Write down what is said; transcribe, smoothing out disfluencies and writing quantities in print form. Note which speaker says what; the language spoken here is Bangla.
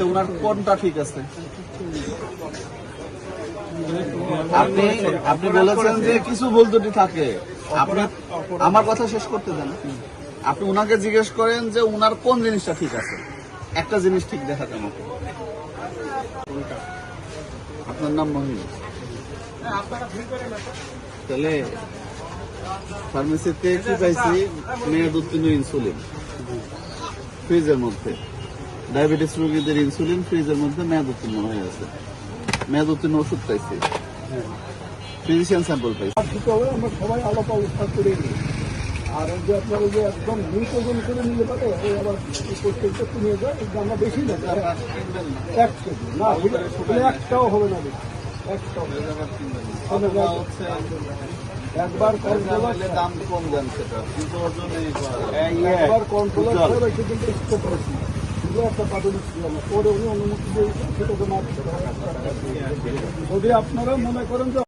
Speaker 1: তো ওনার কোনটা ঠিক আছে? আপনি আপনি বলেছেন যে কিছু ভুল ত্রুটি থাকে। আপনি আমার কথা শেষ করতে দেন। আপনি উনাকে জিজ্ঞেস করেন যে উনার কোন জিনিসটা ঠিক আছে, একটা জিনিস ঠিক দেখাতে আমাকে। আপনার নাম মহিন? তাহলে ফার্মেসিতে কি পাইছি? মেয়াদ উত্তীর্ণ ইনসুলিন ফ্রিজের মধ্যে। ডায়াবেটিস রোগীদের ইনসুলিন ফ্রিজের মধ্যে মেয়াদ উত্তীর্ণ হয়ে গেছে। মেয়াদ উত্তীর্ণ ওষুধ পাইছি, ফিজিশিয়ান স্যাম্পল পাইছি।
Speaker 2: আমরা সবাই আলাপ অবস্থা করে নিই। আর ওই যে আপনার ওই যে একদম মৃত ওজন করে নিলে পারে ওই আবার প্রত্যেকটা নিয়ে যায়, আমরা বেশি না 1 কেজি না, একটাও হবে না, একটাও একবার
Speaker 1: দাম কম দেন সেটা, কিন্তু
Speaker 2: একবার কন্ট্রোলার করেছি, একটা প্রাথমিক ছিল না, পরে উনি অনুমতি দিয়েছেন, সেটা তো না। যদি আপনারা মনে করেন যে